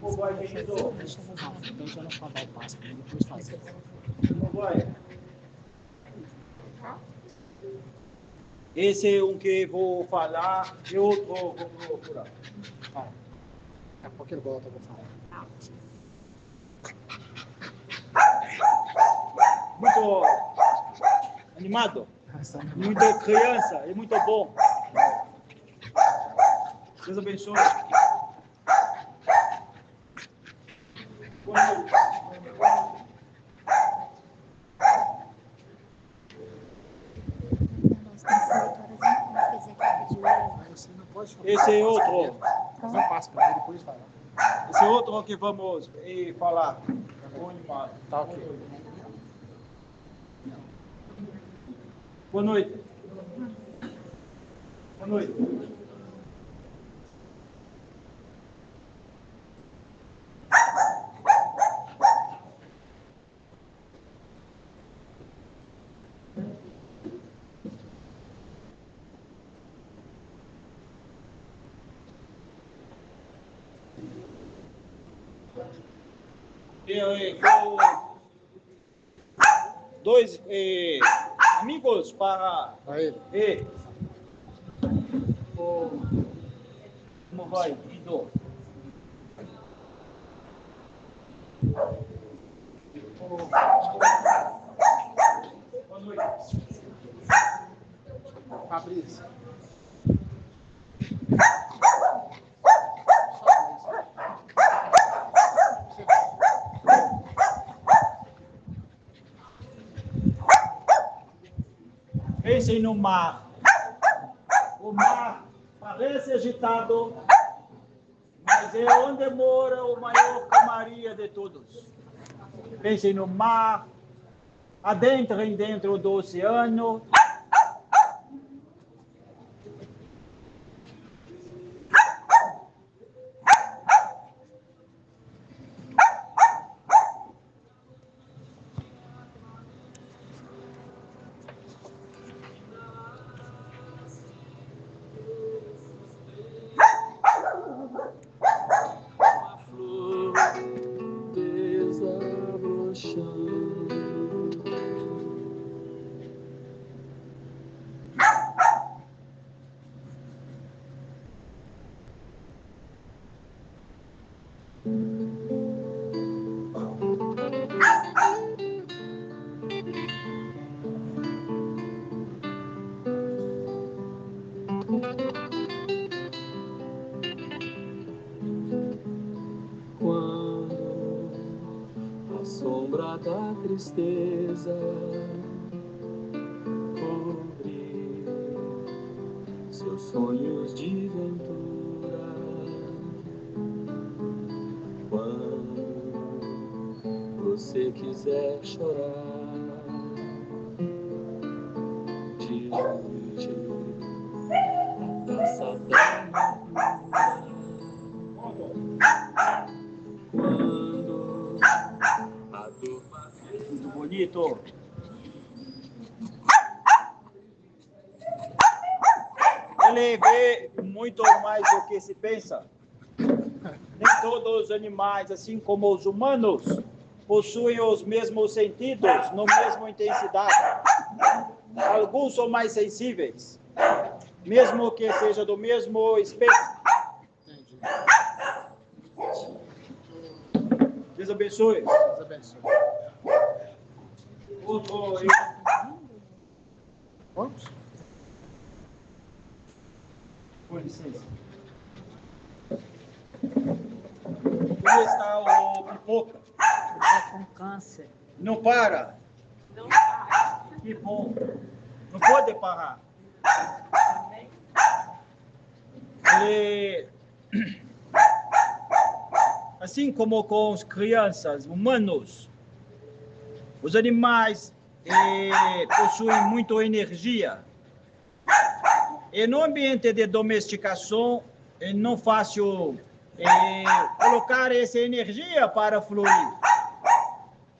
Como vai, querido? Deixa eu mudar, então já não acabar o passo, depois fazer. Como vai? Esse é um que vou falar e outro vou procurar. Vai. Daqui a pouco ele volta, eu vou falar. Muito animado, muito criança e muito bom. Deus abençoe. Boa noite. Esse é outro. Fazer um passo para ele, depois vai. Esse é outro que vamos falar. Bom animado. Tá ok. Boa noite. Boa noite. Dois amigos para ele. Como vai, Guido? Boa noite. Fabrício. Pensem no mar. O mar parece agitado, mas é onde mora o maior calmaria de todos. Pensem no mar, adentrem dentro do oceano. Sombra da tristeza cobrir seus sonhos de ventura. Quando você quiser chorar, dirige a taça da quando a dor bater. Muito bonito. Ele vê muito mais do que se pensa. Nem todos os animais, assim como os humanos, possuem os mesmos sentidos, na mesma intensidade. Alguns são mais sensíveis, mesmo que seja do mesmo espécie. Deus abençoe. Deus abençoe. Outro. Vamos? Com licença. Como está o Pipoca? Está com câncer. Não para? Não para. Que bom. Não pode parar. Também. Ele... Assim como com as crianças, humanos, os animais possuem muita energia. E no ambiente de domesticação, é não fácil colocar essa energia para fluir.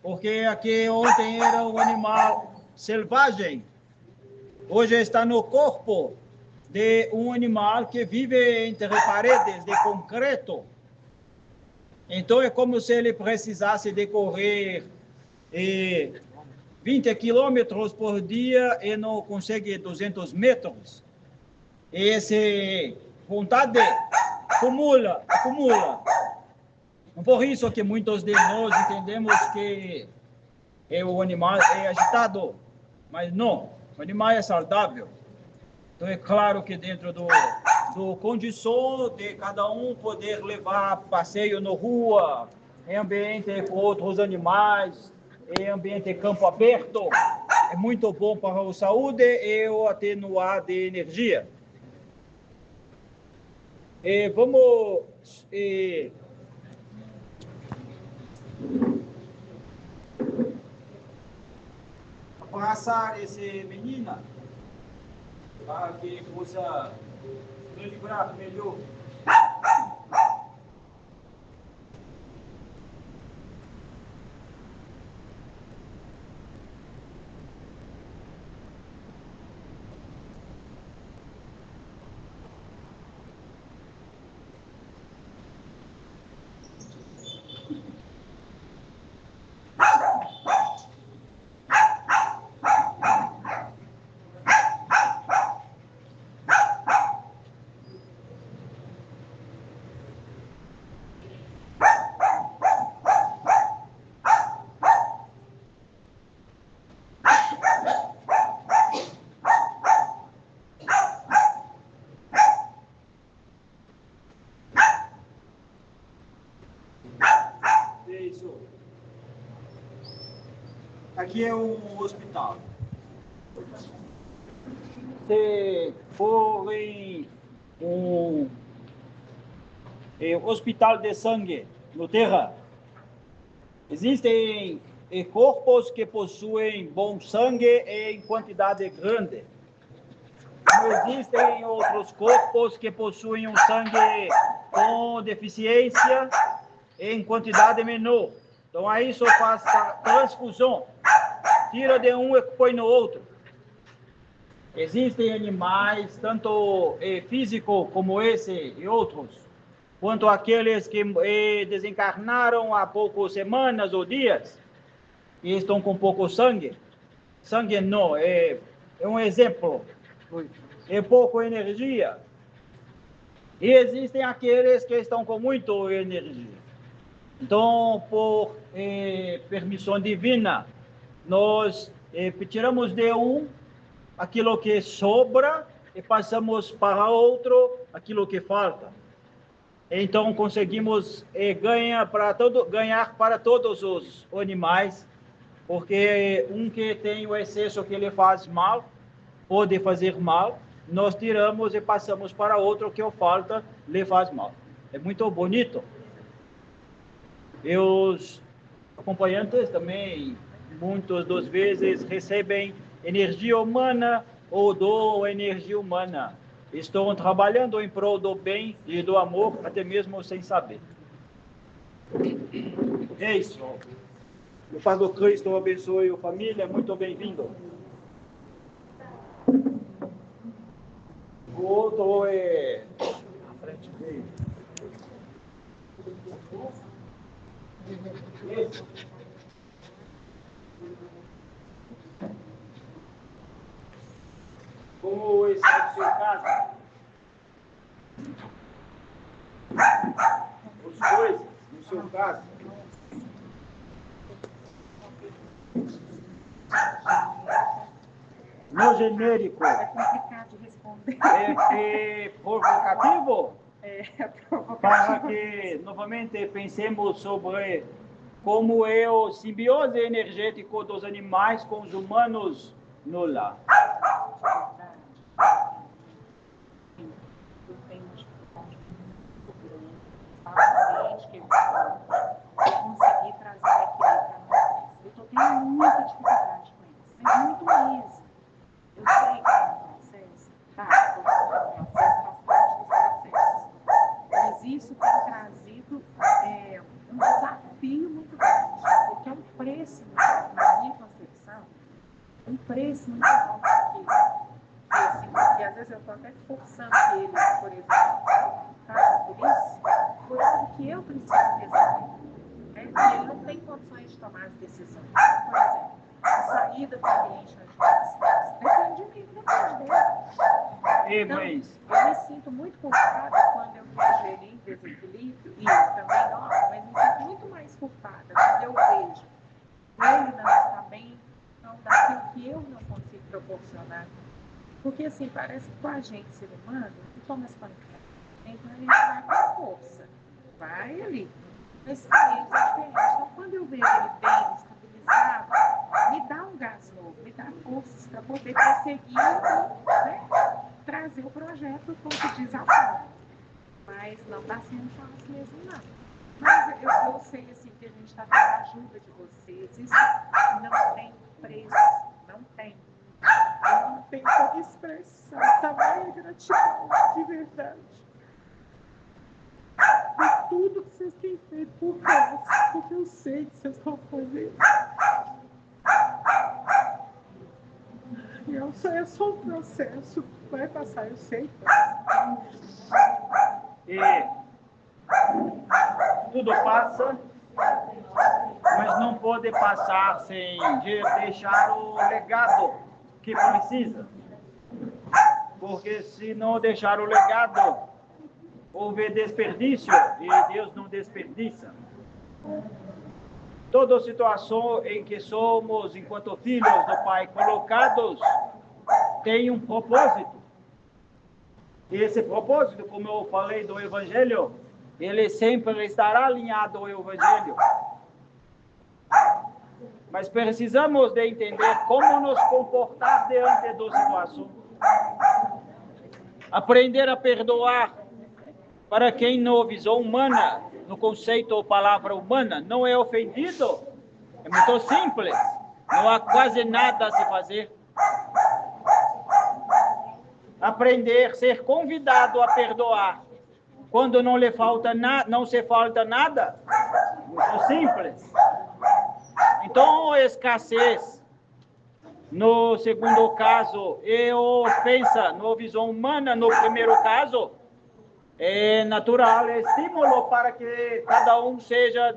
Porque aqui ontem era um animal selvagem, hoje está no corpo de um animal que vive entre paredes de concreto. Então, é como se ele precisasse de correr 20 quilômetros por dia e não consegue 200 metros. E essa vontade acumula. Por isso que muitos de nós entendemos que o animal é agitado, mas não, o animal é saudável. Então, é claro que dentro do condição de cada um poder levar passeio na rua, em ambiente com outros animais, em ambiente campo aberto, é muito bom para a saúde e o atenuar de energia. Vamos abraçar essa menina para que possa livrar melhor. Isso. Aqui é um hospital. Se for em um hospital de sangue no Terra, existem corpos que possuem bom sangue em quantidade grande. Existem outros corpos que possuem um sangue com deficiência em quantidade menor. Então, aí só faz transfusão. Tira de um e põe no outro. Existem animais, tanto físicos como esse e outros, quanto aqueles que desencarnaram há poucas semanas ou dias e estão com pouco sangue. Sangue não, é um exemplo. É pouca energia. E existem aqueles que estão com muita energia. Então, por permissão divina, nós tiramos de um aquilo que sobra e passamos para outro aquilo que falta. Então, conseguimos ganhar para todos os animais, porque um que tem o excesso que lhe faz mal, pode fazer mal, nós tiramos e passamos para outro que o falta, lhe faz mal. É muito bonito. E os acompanhantes também, muitas das vezes, recebem energia humana ou doam energia humana. Estão trabalhando em prol do bem e do amor, até mesmo sem saber. É isso. O Pai do Cristo abençoe a família. Muito bem-vindo. O outro é... à frente dele. Isso. Como está o seu caso? As coisas, no seu caso. No genérico. É complicado de responder. É provocativo? É provocativo. Para que, novamente, pensemos sobre como é o simbiose energético dos animais com os humanos no lar. Eu tenho uma dificuldade muito grande. Paciente que eu consegui trazer aqui para nós. Eu estou tendo muita dificuldade com isso. Mas muito mesmo. Eu sei que é um processo. Tá, o processo faz parte dos processos. Mas isso tem trazido um desafio muito grande. Porque é um preço, na minha concepção, um preço muito alto assim, porque às vezes eu estou até forçando ele, por exemplo, por isso, por algo que eu preciso resolver. gente tomar as decisões. Por exemplo, a saída do ambiente onde nós estamos depende de mim, não depende dele. E, Então, mas, eu me sinto muito culpada quando eu vejo ele em desequilíbrio, e eu também não, mas me sinto muito mais culpada quando eu vejo ele não está bem, então daquilo que eu não consigo proporcionar. Porque assim, parece que com a gente, ser humano, e toma as pancadas. Então a gente vai com força, vai ali. Mas com eles é diferente. Então quando eu vejo ele bem, estabilizado, me dá um gás novo, me dá forças para poder prosseguir e, né, trazer o projeto, como se diz, ao ponto. Mas não está sendo fácil mesmo, não. Mas eu sei assim, que a gente está tendo a ajuda de vocês. Isso não tem preço, não tem. Eu não tenho como expressar tamanha gratidão, de verdade. Por tudo que vocês têm feito por nós, porque eu sei que vocês vão fazer. E é só um processo, vai passar, eu sei. e tudo passa, mas não pode passar sem deixar o legado que precisa. Porque se não deixar o legado, houve desperdício e Deus não desperdiça. Toda situação em que somos, enquanto filhos do Pai, colocados, tem um propósito. E esse propósito, como eu falei do Evangelho, ele sempre estará alinhado ao Evangelho. Mas precisamos de entender como nos comportar diante da situação. Aprender a perdoar. Para quem não visão humana, no conceito ou palavra humana, não é ofendido. É muito simples. Não há quase nada a se fazer. Aprender, ser convidado a perdoar. Quando não lhe falta não se falta nada. Muito simples. Então, a escassez, no segundo caso, e ofensa, na visão humana, no primeiro caso, é natural, é estímulo para que cada um seja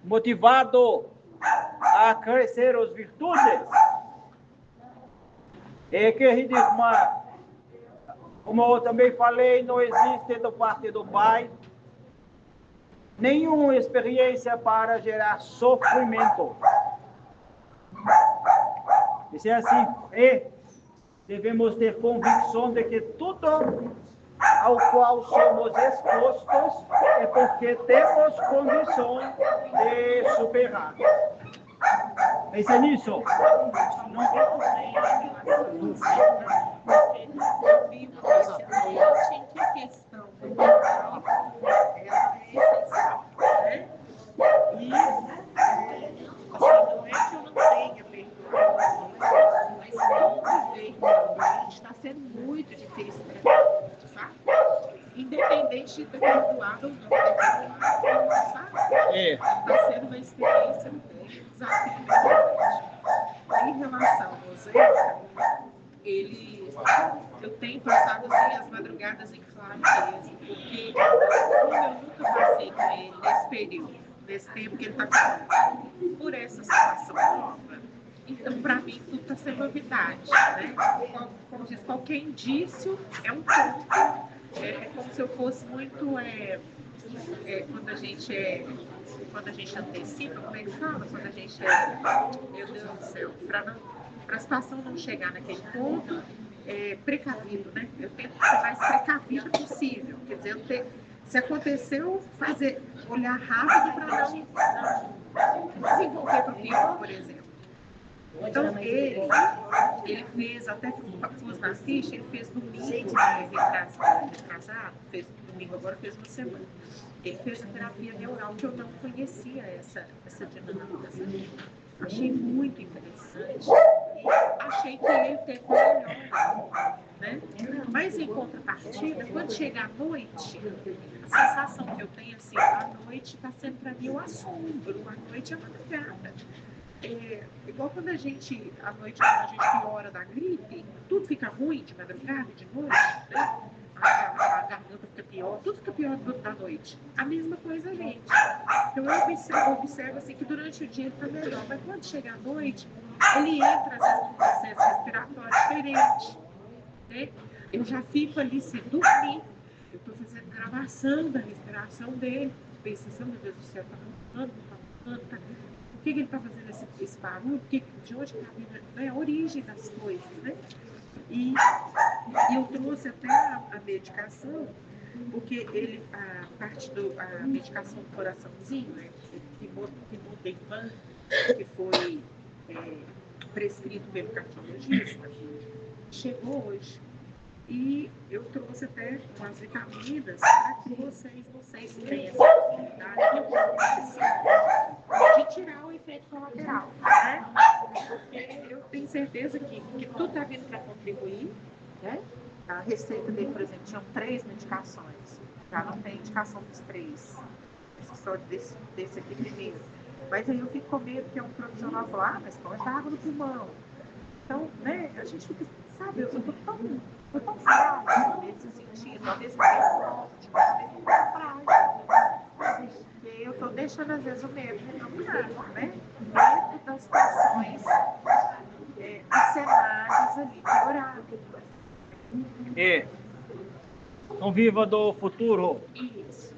motivado a crescer as virtudes. Como eu também falei, não existe da parte do Pai nenhuma experiência para gerar sofrimento. Isso é assim. E devemos ter convicção de que tudo ao qual somos expostos é porque temos condição de superar. Pense nisso. Que questão ela é essencial, né? E assim, não é que eu não tenha perdoado, mas conviver com o ambiente está sendo muito difícil, sabe? Independente de ter perdoado ou não ter perdoado, sabe? Está sendo uma experiência desafiadora. Em relação ao Moisés, eu tenho passado assim, as madrugadas em claro mesmo, porque como eu nunca passei com ele nesse período, nesse tempo que ele está comigo, por essa situação nova, então para mim tudo está sendo novidade, né? Como diz, qualquer indício é um ponto, é como se eu fosse muito, quando a gente antecipa, como é que fala? Quando a gente meu Deus do céu, para a situação não chegar naquele ponto, precavido, né? Eu tento ser mais precavida possível. Quer dizer, se aconteceu, olhar rápido para não desenvolver para o pior, por exemplo. Então, ele fez, até pus na ficha, ele fez domingo, retrasado, fez domingo, agora fez uma semana. Ele fez a terapia neural, que eu não conhecia essa dinâmica. Achei muito interessante e achei que ele tem melhor, né? Mas em contrapartida, quando chega à noite, a sensação que eu tenho assim, a noite está sendo para mim um assombro, a noite é madrugada. Igual quando a gente, à noite, quando a gente piora da gripe, tudo fica ruim de madrugada e de noite, né? A garganta fica pior, tudo fica pior da noite. A mesma coisa, gente. Então eu observo assim que durante o dia ele está melhor, mas quando chega à noite, ele entra às vezes num processo respiratório diferente, né? Eu já fico ali sem dormir, eu estou fazendo gravação da respiração dele, penso assim, meu Deus do céu, está arrancando, está arrancando, tá... Por que ele está fazendo esse barulho? De onde está vindo, né? A origem das coisas, né? E eu trouxe até a medicação, porque ele, a parte a medicação do coraçãozinho, né, que foi prescrito pelo cardiologista, chegou hoje. E eu trouxe até umas vitaminas para que vocês, não sei se tem essa possibilidade de tirar o efeito colateral, né? Porque eu tenho certeza que tudo está vindo para contribuir, né? A receita dele, por exemplo, tinha 3 medicações, já não tem indicação dos 3, só desse aqui primeiro. Mas aí eu fico com medo que um profissional fala, mas põe água no pulmão. Então, né, a gente fica, sabe, eu tô tão frágil nesse sentido, ao mesmo tempo frágil. E eu tô deixando, às vezes, o medo me dominar, né? Dentro das situações cenários ali piorados. E não viva do futuro. Isso,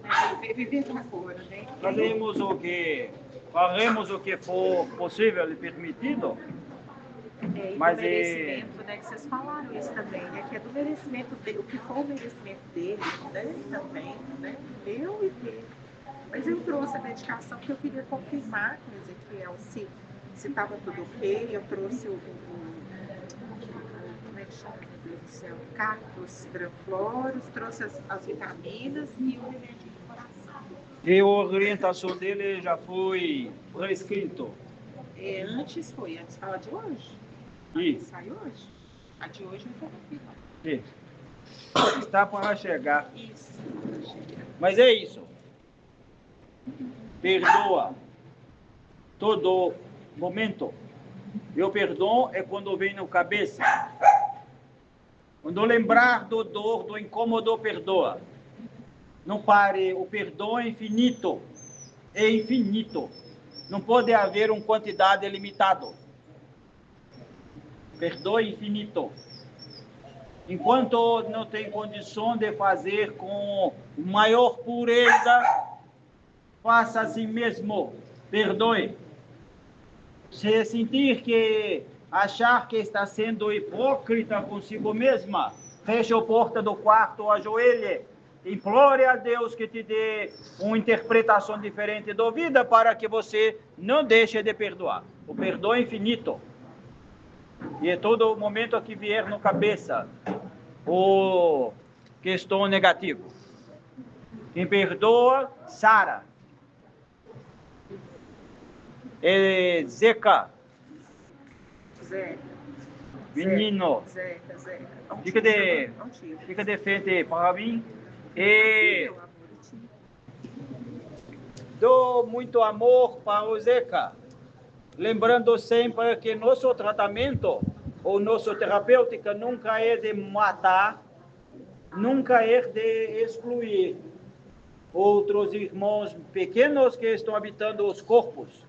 viver do agora, né? Faremos o que for possível e permitido. E mas do merecimento, né, que vocês falaram isso também, né, que é do merecimento dele, o que for o merecimento dele, né, também, né, meu e dele. Mas eu trouxe a medicação que eu queria confirmar com o Ezequiel se estava tudo ok. Eu trouxe como é que chama, meu Deus do céu, cactus granfloros, trouxe as vitaminas e o remédio do coração. E a orientação dele já foi prescrito. Antes fala de hoje. E Sai hoje? A de hoje eu estou e está para chegar. Isso. Mas é isso. Perdoa todo momento. E o perdão é quando vem na cabeça. Quando lembrar do dor, do incômodo, perdoa. Não pare, o perdão é infinito. É infinito. Não pode haver uma quantidade limitada. Perdoe infinito. Enquanto não tem condição de fazer com maior pureza, faça a si mesmo. Perdoe. Se sentir que achar que está sendo hipócrita consigo mesma, feche a porta do quarto, ajoelhe, implore a Deus que te dê uma interpretação diferente da vida para que você não deixe de perdoar. O perdão é infinito. E é todo momento que vier na cabeça o questão negativo. Quem perdoa, sara. Zeca. Zeca. Menino. Zeca. Fica de frente para mim. E dou muito amor para o Zeca. Lembrando sempre que nosso tratamento ou nossa terapêutica nunca é de matar, nunca é de excluir outros irmãos pequenos que estão habitando os corpos.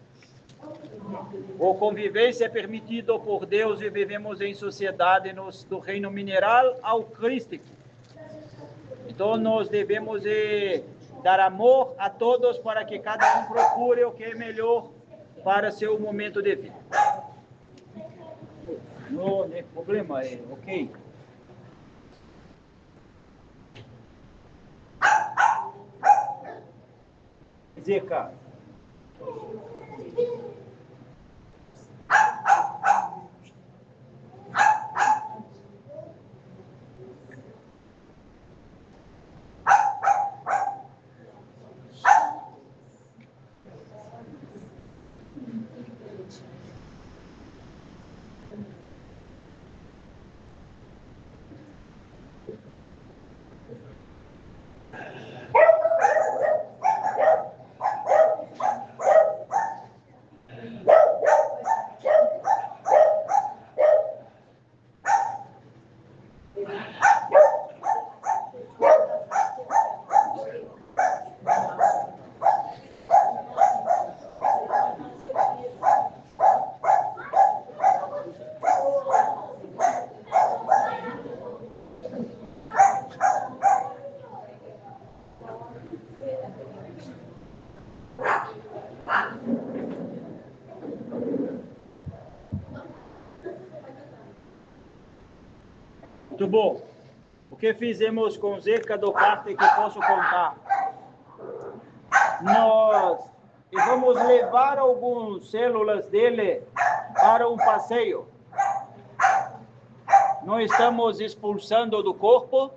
A convivência é permitida por Deus e vivemos em sociedade do reino mineral ao crístico. Então nós devemos dar amor a todos para que cada um procure o que é melhor para seu momento de vida. Não tem problema, é ok. Zeca. Muito bom. O que fizemos com Zeca do parte que posso contar? Nós vamos levar algumas células dele para um passeio. Não estamos expulsando do corpo,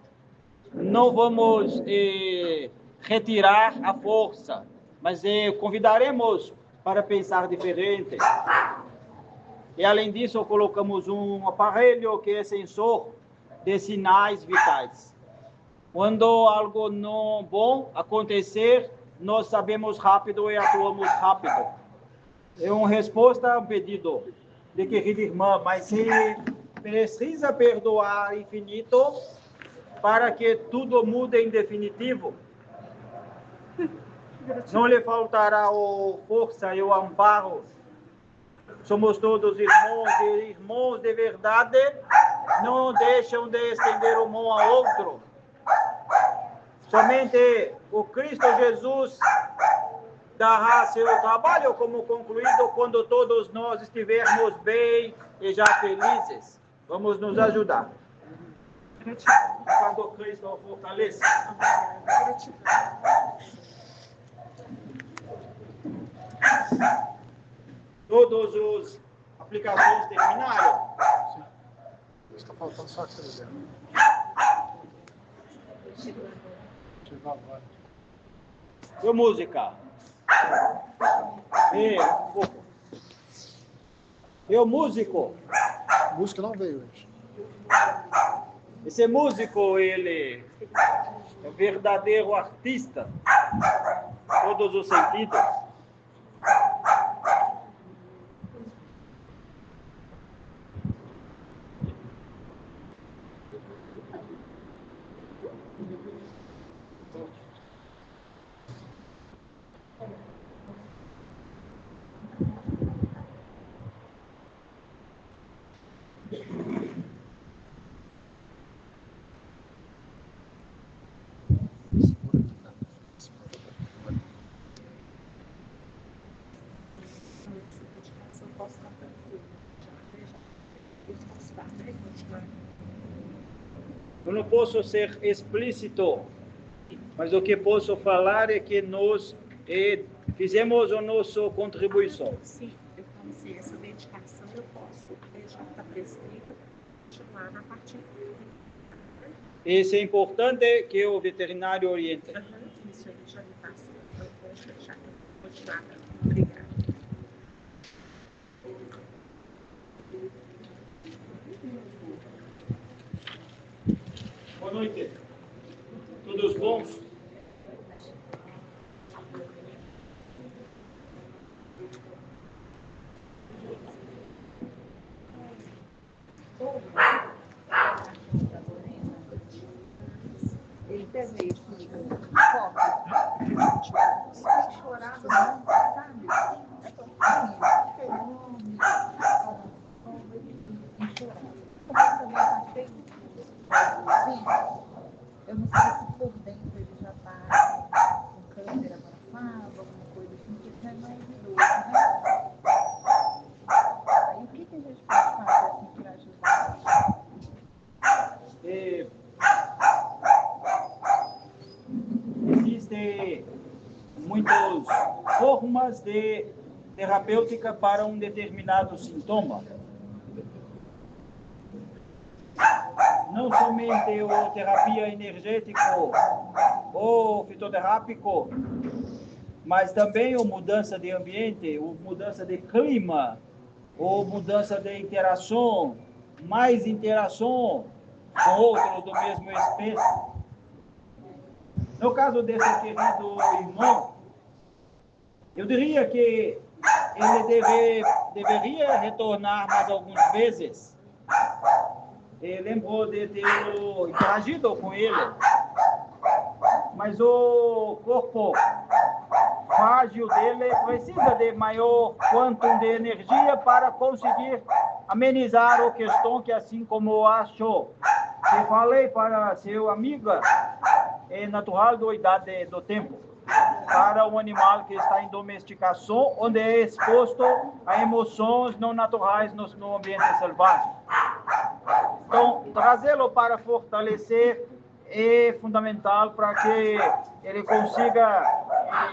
não vamos retirar a força, mas convidaremos para pensar diferente. E além disso, colocamos um aparelho que é sensor de sinais vitais. Quando algo não bom acontecer, nós sabemos rápido e atuamos rápido. É uma resposta a um pedido de querida irmã, mas se precisa perdoar infinito para que tudo mude em definitivo. Não lhe faltará a força e o amparo. Somos todos irmãos e irmãos de verdade, não deixam de estender o mão a outro. Somente o Cristo Jesus dará seu trabalho como concluído quando todos nós estivermos bem e já felizes. Vamos nos ajudar. Quando Cristo fortaleça. Todos os aplicações terminaram. Sim. Está faltando só aquele dela. Chegou agora. E música? Um pouco. E o músico? A música não veio hoje. Esse músico, ele é um verdadeiro artista. Todos os sentidos. Eu não posso ser explícito, mas o que posso falar é que nós fizemos a nossa contribuição. Sim, eu comecei essa dedicação, eu posso deixar para prescrita, continuar na parte. Isso é importante que o veterinário oriente. Isso aí já me passa. Eu vou deixar continuar. Obrigada. Boa noite. Todos bons? Ele teve isso comigo. Foto. Chorava, sabe? É tão feliz. Eu não sei se por dentro ele já está com câmera abafada, alguma coisa assim, que isso é mais idoso, né? Aí o que a gente pode fazer assim para ajudar? Existem muitas formas de terapêutica para um determinado sintoma. Não somente a terapia energética ou fitoterápico, mas também a mudança de ambiente, a mudança de clima, ou mudança de interação, mais interação com outros do mesmo espécie. No caso desse querido irmão, eu diria que ele deveria retornar mais algumas vezes. Ele lembrou de ter interagido com ele, mas o corpo frágil dele precisa de maior quantum de energia para conseguir amenizar a questão que, assim como achou, que falei para seu amiga, é natural da idade do tempo, para um animal que está em domesticação, onde é exposto a emoções não naturais no ambiente selvagem. Então, trazê-lo para fortalecer é fundamental para que ele consiga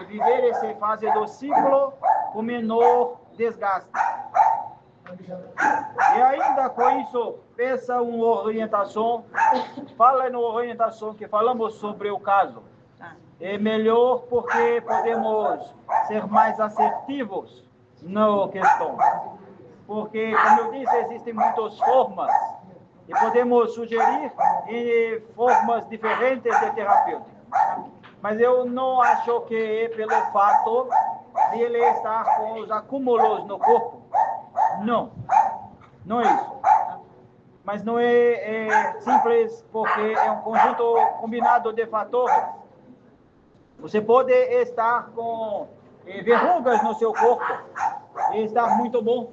viver essa fase do ciclo com menor desgaste. E ainda com isso, peça uma orientação, fala na orientação que falamos sobre o caso. É melhor porque podemos ser mais assertivos na questão. Porque, como eu disse, existem muitas formas e podemos sugerir formas diferentes de terapêutica. Mas eu não acho que é pelo fato de ele estar com os acúmulos no corpo. Não, não é isso. Mas não é simples porque é um conjunto combinado de fatores. Você pode estar com verrugas no seu corpo e estar muito bom.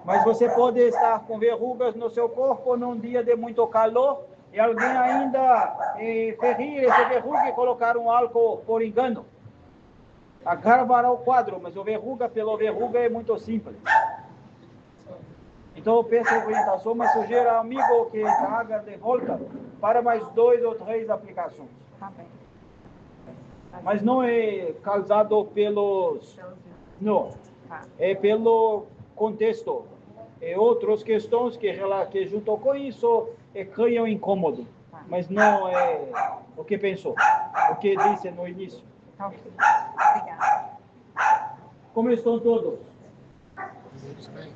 Mas você pode estar com verrugas no seu corpo num dia de muito calor e alguém ainda ferir essa verruga e colocar um álcool por engano. Agravará o quadro, mas o verruga pela verruga é muito simples. Então eu peço orientação, mas sugiro ao amigo que traga de volta para mais 2 ou 3 aplicações. Tá bem. Mas não é causado pelos... Não, é pelo contexto. E outras questões que junto com isso criam incômodo. Mas não é o que pensou, o que disse no início. Ok. Obrigada. Como estão todos? Isso bem.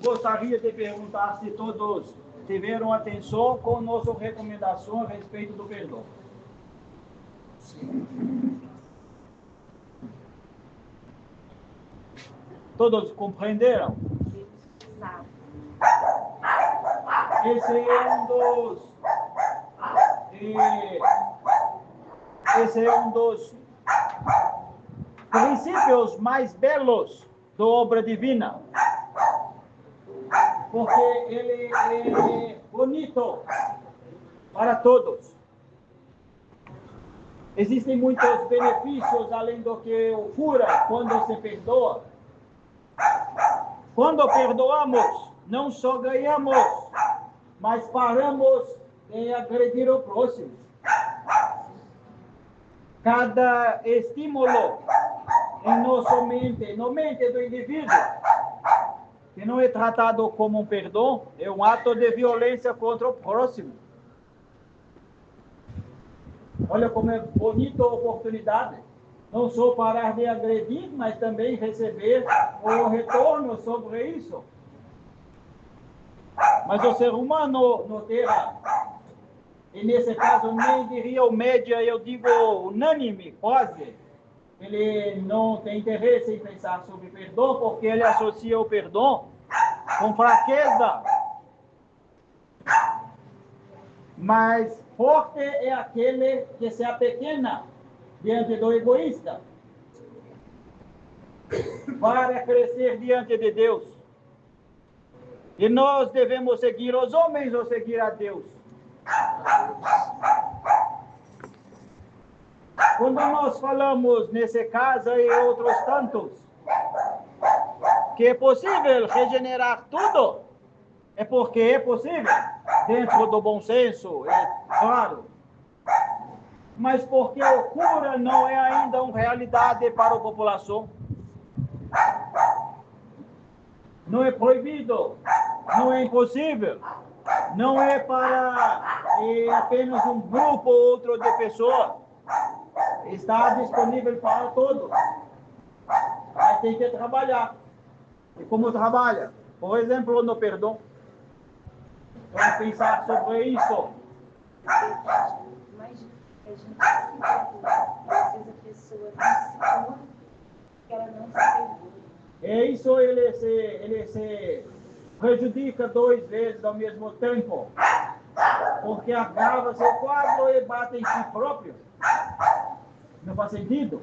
Gostaria de perguntar se todos tiveram atenção com nossa recomendação a respeito do perdão. Sim. Todos compreenderam? Sabe. Esse é um dos princípios mais belos da obra divina. Porque ele é bonito para todos. Existem muitos benefícios além do que o cura quando se perdoa. Quando perdoamos, não só ganhamos, mas paramos de agredir o próximo. Cada estímulo em nossa mente, na mente do indivíduo, que não é tratado como um perdão, é um ato de violência contra o próximo. Olha como é bonita a oportunidade. Não só parar de agredir, mas também receber o retorno sobre isso. Mas o ser humano na Terra, e nesse caso nem diria o média, eu digo unânime, quase, ele não tem interesse em pensar sobre perdão, porque ele associa o perdão com fraqueza. Mas forte é aquele que se apequena diante do egoísta para crescer diante de Deus. E nós devemos seguir os homens ou seguir a Deus? Quando nós falamos nesse caso e outros tantos, que é possível regenerar tudo, é porque é possível, dentro do bom senso, é claro. Mas porque o cura não é ainda uma realidade para a população. Não é proibido, não é impossível, não é para apenas um grupo ou outro de pessoas. Está disponível para todos. Mas tem que trabalhar. E como trabalha? Por exemplo, no perdão. Vamos pensar sobre isso. Mas a gente se perdoa. Às vezes a pessoa não se cura, que ela não se perdoa. É isso, ele se prejudica 2 vezes ao mesmo tempo. Porque agrava seu quadro e bate em si próprio. Não faz sentido?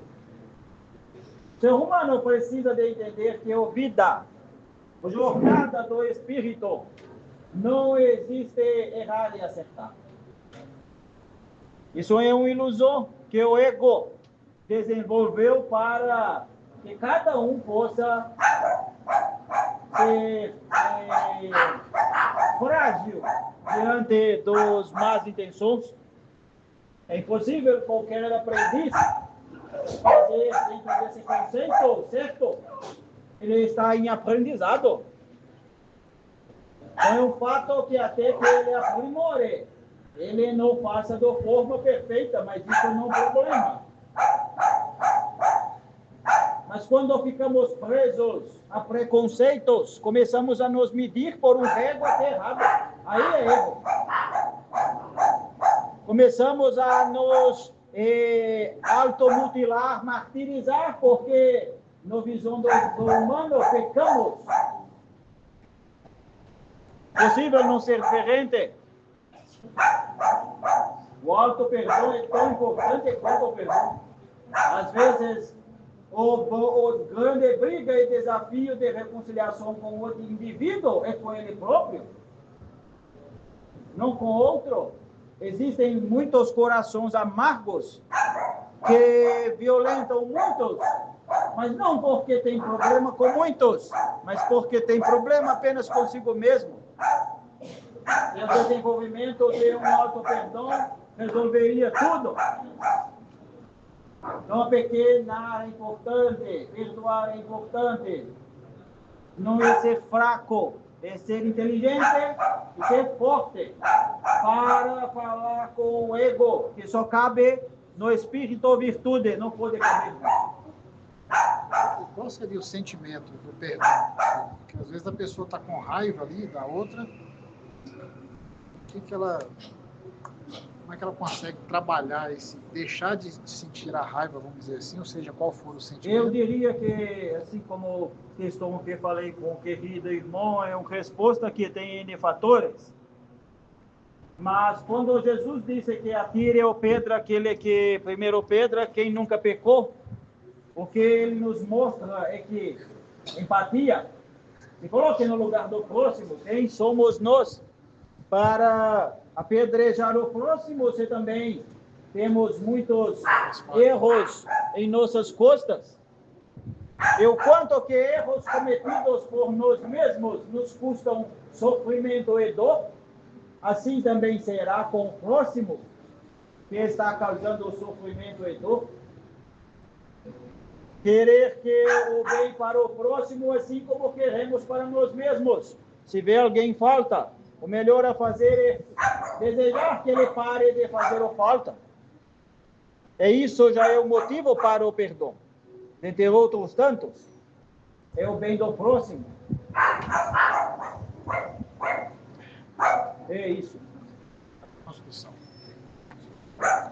O ser humano precisa de entender que a vida, a jornada do espírito, não existe errar e acertar. Isso é uma ilusão que o ego desenvolveu para que cada um possa frágil diante dos más intenções. É impossível qualquer aprendiz fazer dentro desse conceito, certo? Ele está em aprendizado. Então é um fato que até que ele aprimore, ele não faça de forma perfeita, mas isso não é problema. Mas quando ficamos presos a preconceitos, começamos a nos medir por um régua até errado. Aí é erro. Começamos a nos automutilar, martirizar, porque na visão do humano pecamos. Possível não ser diferente? O auto-perdão é tão importante quanto o perdão. Às vezes, o grande briga e desafio de reconciliação com o outro indivíduo é com ele próprio, não com outro. Existem muitos corações amargos que violentam muitos, mas não porque tem problema com muitos, mas porque tem problema apenas consigo mesmo. E o desenvolvimento de um auto-perdão resolveria tudo. Então, pequenar é importante, perdoar é importante. Não é ser fraco, é ser inteligente e ser forte para falar com o ego, que só cabe no espírito ou virtude, não pode caber. Qual seria o sentimento do perdão? Porque às vezes a pessoa está com raiva ali da outra, como é que ela consegue trabalhar esse, deixar de sentir a raiva, vamos dizer assim, ou seja, qual for o sentimento? Eu diria que, assim como questão que falei com o querido irmão, é uma resposta que tem N fatores. Mas quando Jesus disse que atire o pedra, primeiro pedra, quem nunca pecou, o que ele nos mostra é que empatia, se coloque no lugar do próximo, quem somos nós para apedrejar o próximo, se também temos muitos erros em nossas costas. E o quanto que erros cometidos por nós mesmos nos custam sofrimento e dor, assim também será com o próximo que está causando sofrimento e dor. Querer que o bem para o próximo, assim como queremos para nós mesmos. Se vê alguém falta, o melhor a fazer é desejar que ele pare de fazer o falta. E isso já é o motivo para o perdão. Dentre outros tantos, é o bem do próximo. É isso.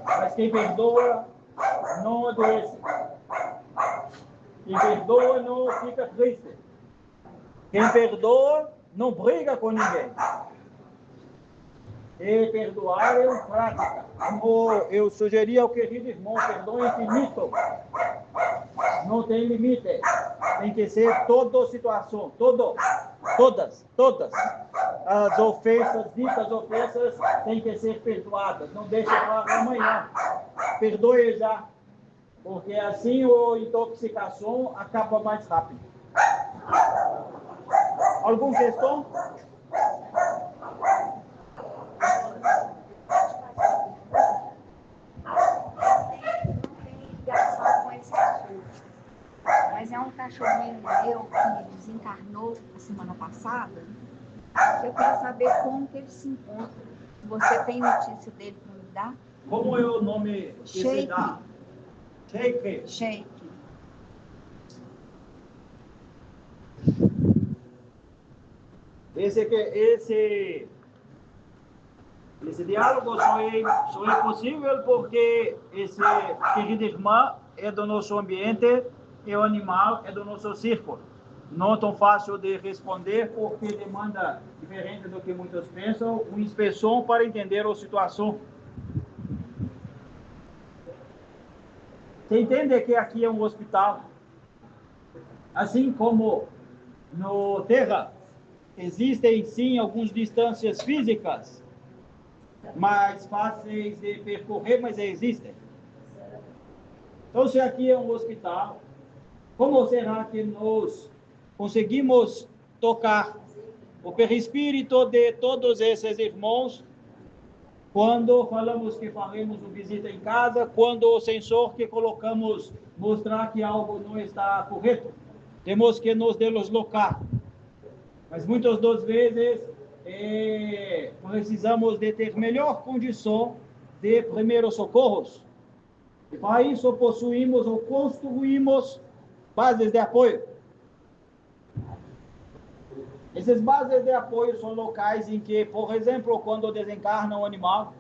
Mas quem perdoa não adoece. Quem perdoa não fica triste. Quem perdoa não briga com ninguém. E perdoar é uma prática. Como eu sugeri ao querido irmão, perdão é infinito. Não tem limite. Tem que ser toda situação, todas as ofensas, ditas ofensas, têm que ser perdoadas. Não deixe para amanhã. Perdoe já. Porque assim a intoxicação acaba mais rápido. Alguma questão? Mas é um cachorrinho meu que desencarnou a semana passada. Eu quero saber como que ele se encontra. Você tem notícia dele para me dar? Como é o nome que se dá? Sheik. Esse diálogo só é possível porque esse querido irmão é do nosso ambiente e o animal é do nosso círculo. Não tão fácil de responder porque demanda, diferente do que muitos pensam, uma inspeção para entender a situação. Você entende que aqui é um hospital? Assim como no Terra, existem sim algumas distâncias físicas mais fáceis de percorrer, mas existem. Então, se aqui é um hospital, como será que nós conseguimos tocar o perispírito de todos esses irmãos quando falamos que faremos uma visita em casa, quando o sensor que colocamos mostrar que algo não está correto. Temos que nos deslocar. Mas muitas das vezes precisamos de ter melhor condição de primeiros socorros. E para isso possuímos ou construímos bases de apoio. Essas bases de apoio são locais em que, por exemplo, quando desencarna um animal,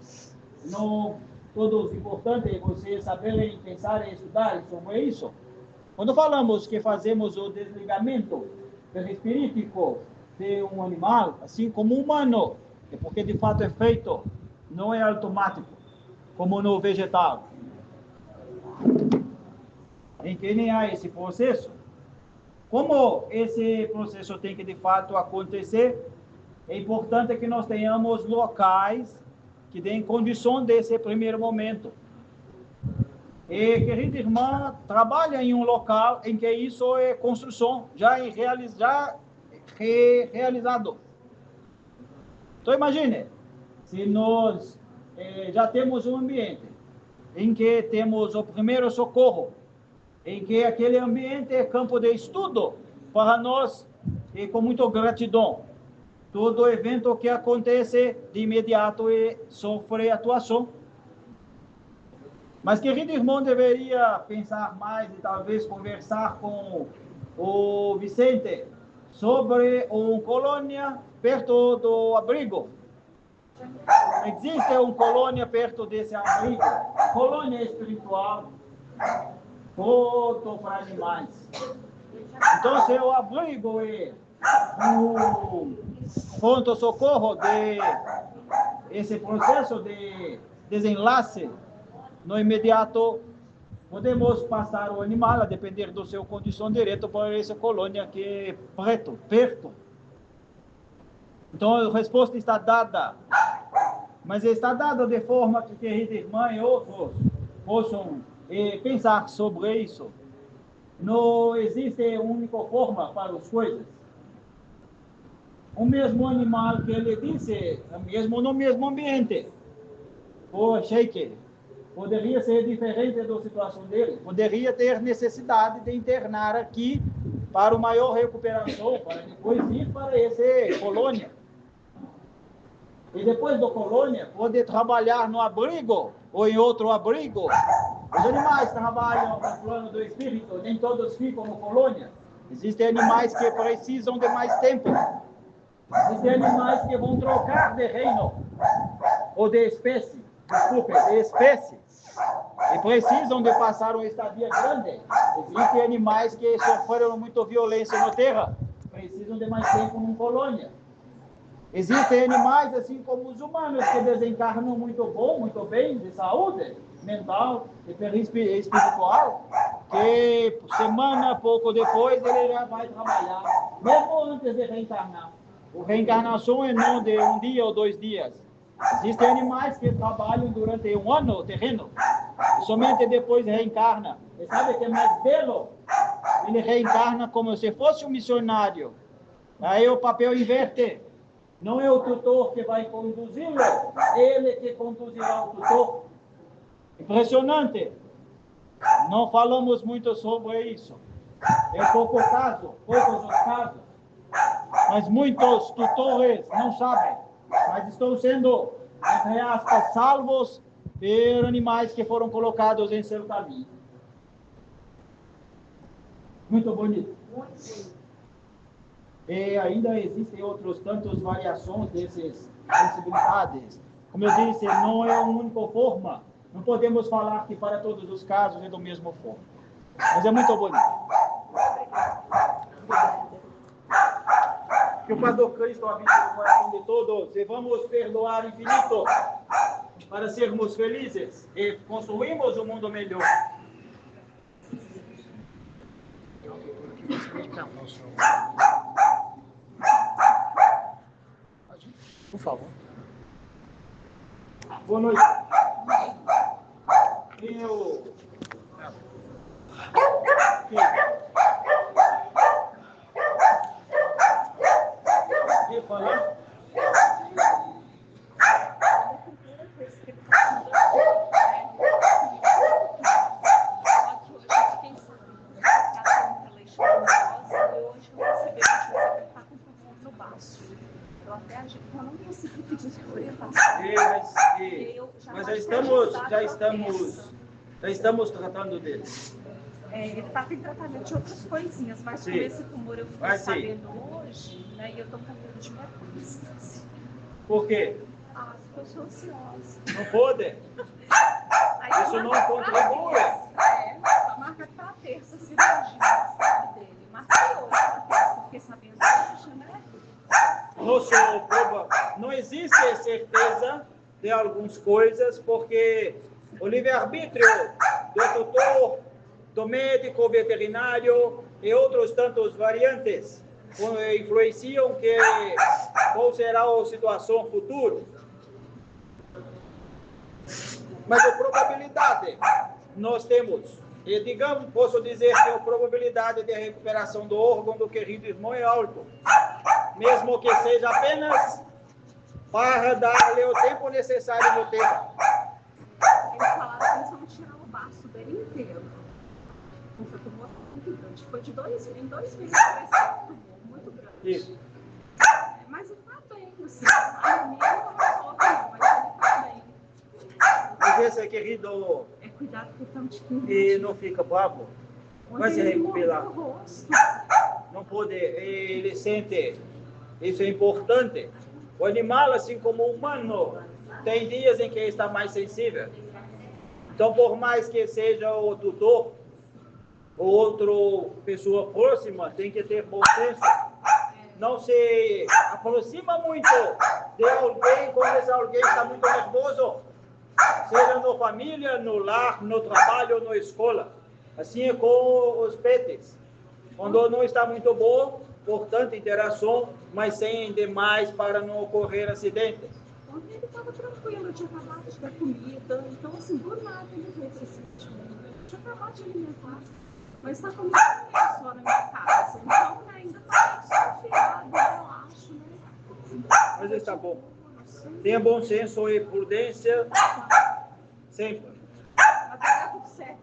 não todos importante vocês saberem pensar e estudar sobre isso. Quando falamos que fazemos o desligamento perispirítico de um animal, assim como humano, é porque de fato é feito, não é automático, como no vegetal, em que nem há esse processo. Como esse processo tem que de fato acontecer, é importante que nós tenhamos locais que deem condição desse primeiro momento. E, querida irmã, trabalha em um local em que isso é construção, já realizado. Então, imagine, se nós já temos um ambiente em que temos o primeiro socorro, em que aquele ambiente é campo de estudo para nós, e com muita gratidão. Todo evento que acontece, de imediato sofre atuação. Mas, querido irmão, deveria pensar mais e talvez conversar com o Vicente sobre uma colônia perto do abrigo. Existe uma colônia perto desse abrigo, colônia espiritual, todo para animais. Então, se o abrigo é o ponto-socorro de esse processo de desenlace, no imediato, podemos passar o animal, a depender do seu condição direto, para essa colônia que é perto. Então, a resposta está dada. Mas está dada de forma que, querida irmã e outros possam pensar sobre isso. Não existe única forma para as coisas. O mesmo animal que ele disse, mesmo no mesmo ambiente, o sheik, poderia ser diferente da situação dele. Poderia ter necessidade de internar aqui para uma maior recuperação, para depois ir para essa colônia. E depois da colônia, poder trabalhar no abrigo ou em outro abrigo. Os animais trabalham no plano do espírito, nem todos ficam na colônia. Existem animais que precisam de mais tempo. Existem animais que vão trocar de reino, ou de espécie, de espécie, e precisam de passar uma estadia grande. Existem animais que sofreram muita violência na terra, precisam de mais tempo numa colônia. Existem animais, assim como os humanos, que desencarnam muito bem, de saúde mental e espiritual, que semana, pouco depois, ele já vai trabalhar, mesmo antes de reencarnar. A reencarnação é não de um dia ou 2 dias. Existem animais que trabalham durante um ano no terreno, e somente depois reencarna. E sabe que é mais belo? Ele reencarna como se fosse um missionário. Aí o papel inverte. Não é o tutor que vai conduzi-lo, é ele que conduzirá o tutor. Impressionante. Não falamos muito sobre isso. É poucos os casos. Mas muitos tutores não sabem. Mas estão sendo, entre aspas, salvos por animais que foram colocados em seu caminho. Muito bonito. E ainda existem outras tantas variações dessas possibilidades. Como eu disse, não é uma única forma. Não podemos falar que para todos os casos é da mesma forma. Mas é muito bonito. Que o Pastor Cristo habite no coração de todos e vamos perdoar infinito para sermos felizes e construirmos um mundo melhor. Por favor. Boa noite. Eu... Que estamos tratando dele. Ele está em tratamento de outras coisinhas, mas Sim. com esse tumor eu fiquei Mas sim. sabendo hoje, né? E eu estou com medo de metástase. Por quê? Ah, porque eu sou ansiosa. Não pode. Aí Isso eu não marquei pra contribui. terça. A marca para terça, cirurgia, sabe, dele. Marquei hoje para terça, fiquei sabendo hoje, né? Não existe certeza de algumas coisas, porque o livre-arbítrio do tutor, do médico veterinário e outros tantos variantes influenciam qual será a situação futura. Mas a probabilidade nós temos, e digamos, posso dizer que a probabilidade de recuperação do órgão do querido irmão é alto, mesmo que seja apenas para dar-lhe o tempo necessário no tempo. Eles falaram que eles vão tirar o baço dele inteiro. Porque o tumor foi muito grande. Foi em 2 meses cresceu o tumor, muito grande. Isso. Mas ele está bem, assim. A minha não falou não, mas ele está bem. Mas esse querido É cuidado com o tanto de e não fica bravo, vai se recuperar. Não pode, ele sente, isso é importante. O animal, assim como o humano, tem dias em que está mais sensível. Então, por mais que seja o tutor ou outra pessoa próxima, tem que ter bom senso. Não se aproxima muito de alguém quando esse alguém está muito nervoso, seja na família, no lar, no trabalho, na escola. Assim é com os pets. Quando não está muito bom, portanto, interação, mas sem demais para não ocorrer acidentes. Ontem ele estava tranquilo, eu tinha acabado de dar comida, então assim, do nada ele veio para esse sentimento. Eu tinha acabado de alimentar, mas está comendo só na minha casa, então né, ainda está desconfiado, eu acho, né? Mas está bom. Tenha bom senso e prudência, sempre. Mas vai tudo certo.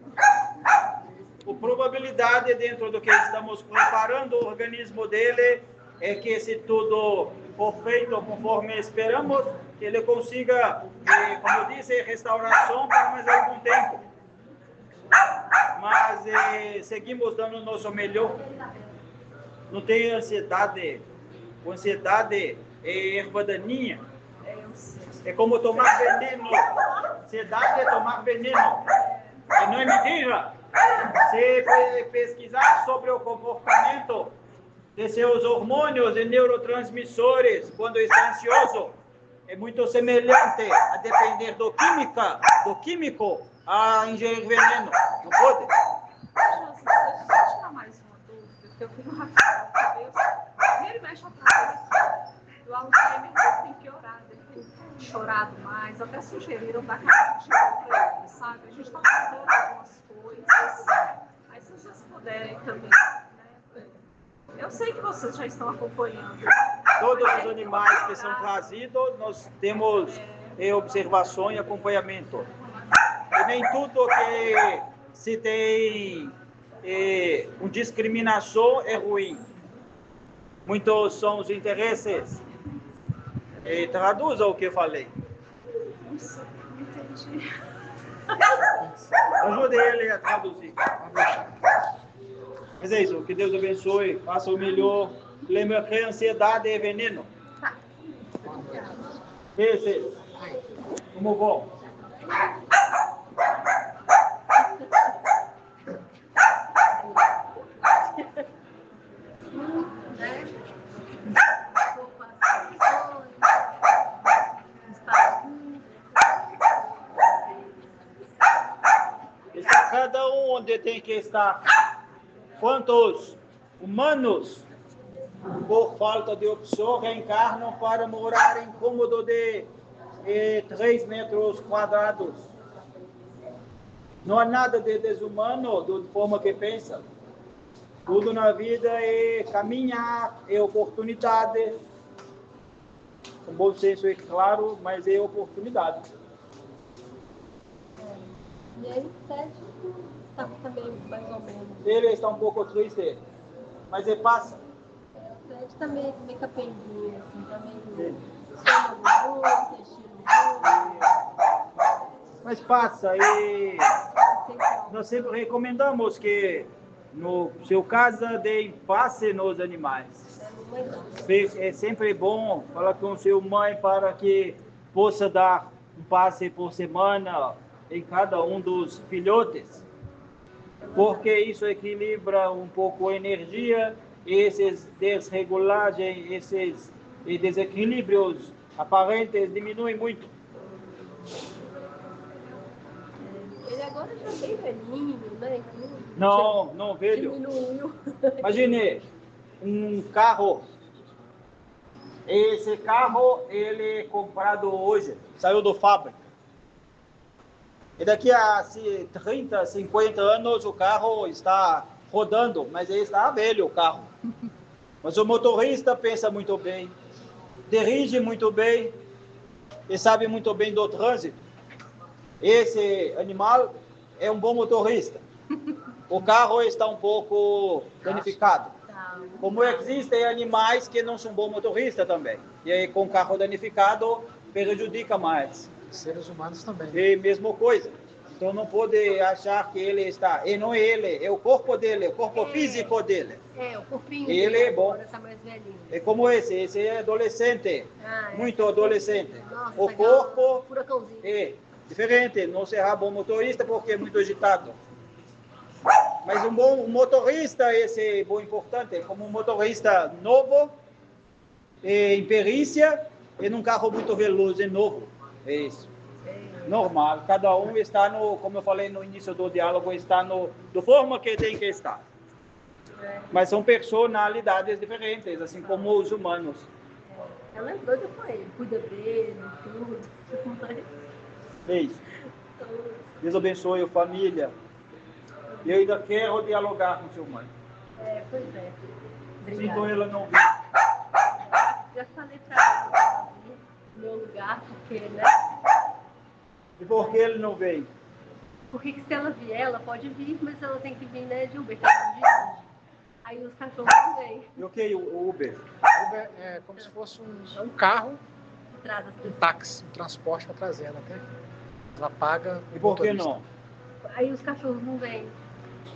A probabilidade dentro do que estamos preparando o organismo dele é que se tudo for feito conforme esperamos, que ele consiga, como eu disse, restauração por mais algum tempo. Mas seguimos dando o nosso melhor. Não tem ansiedade. A ansiedade é erva daninha. É como tomar veneno. Ansiedade é tomar veneno. E não é mentira. Se pesquisar sobre o comportamento de seus hormônios e neurotransmissores quando está ansioso, é muito semelhante a depender do químico a ingerir veneno. Não pode? Josi, deixa eu tirar mais uma dúvida, porque eu fui no Rafael, talvez, ele mexe atrás. O Alzheimer tem piorado, ele tem chorado mais, até sugeriram dar casa de cheiro para ele, sabe? A gente está fazendo algumas coisas, aí se vocês puderem também, né? Eu sei que vocês já estão acompanhando. Todos os animais que são trazidos, nós temos observação e acompanhamento. E nem tudo que se tem uma discriminação é ruim. Muitos são os interesses. Traduza o que eu falei. Não sei, não entendi. Ajude ele a traduzir. Mas é isso, que Deus abençoe, faça o melhor. Lembra que a ansiedade é veneno. Esse, como bom. Está cada um onde tem que estar. Quantos humanos, por falta de opção, reencarnam para morar em cômodo de 3 metros quadrados? Não há nada de desumano da forma que pensa. Tudo na vida é caminhar, é oportunidade. Com bom senso é claro, mas é oportunidade. E aí o Ted está também mais ou menos. Ele está um pouco triste, mas ele passa. O Ted também meio capenguinho, assim, também estômago duro, intestino duro. Mas passa e Sempre nós sempre recomendamos que no seu casa deem passe nos animais. mamãe não. É sempre bom falar com seu mãe para que possa dar um passe por semana em cada um dos filhotes, porque isso equilibra um pouco a energia e esses desregulagens, esses desequilíbrios aparentes diminuem muito. Ele agora já é bem velhinho, né? Não, velho. Diminuiu. Imagine um carro. Esse carro, ele é comprado hoje, saiu da fábrica. E daqui a 30, 50 anos o carro está rodando, mas ele está velho o carro. Mas o motorista pensa muito bem, dirige muito bem e sabe muito bem do trânsito. Esse animal é um bom motorista. O carro está um pouco danificado. Tá. Como existem animais que não são bons motoristas também. E aí com o carro danificado prejudica mais. Seres humanos também. E mesma coisa. Então não pode achar que ele está. E não é ele, é o corpo dele, o corpo físico dele. É, o corpinho Ele dele é bom. agora tá mais velhinho. É como esse é adolescente, Ah, é. muito adolescente. Nossa, O legal. corpo Furacãozinho. é diferente, não será bom motorista porque é muito agitado. Mas um bom motorista, esse é bom importante, como um motorista novo, em perícia, e num carro muito veloz e novo. É isso. Normal. Cada um está no, como eu falei no início do diálogo, está da forma que tem que estar. Mas são personalidades diferentes, assim como os humanos. Ela é doida com ele, cuida dele, tudo. É isso. Deus abençoe a família. E eu ainda quero dialogar com seu mãe. É, pois é. Sinto Obrigada. ela não vir. Já falei pra ela no meu lugar, porque, né? E por que ele não vem? Porque que se ela vier, ela pode vir, mas ela tem que vir, né, de Uber, que ela não dirige. Aí os cachorros não vêm. E o que o Uber? Uber é como se fosse um carro, Traz as um pessoas. táxi, um transporte para trazer ela até. Ela paga. E o por que motorista. não? Aí os cachorros não vêm.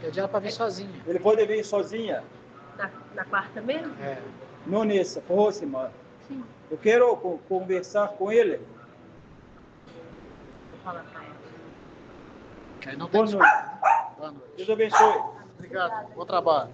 Pedi ela para vir sozinha. Ele pode vir sozinha? Na quarta mesmo? É. Não nessa, próxima. Sim. Eu quero conversar com ele. Vou falar pra ela. Que aí não Boa tem noite. Boa noite. Deus abençoe. Obrigado. Bom trabalho.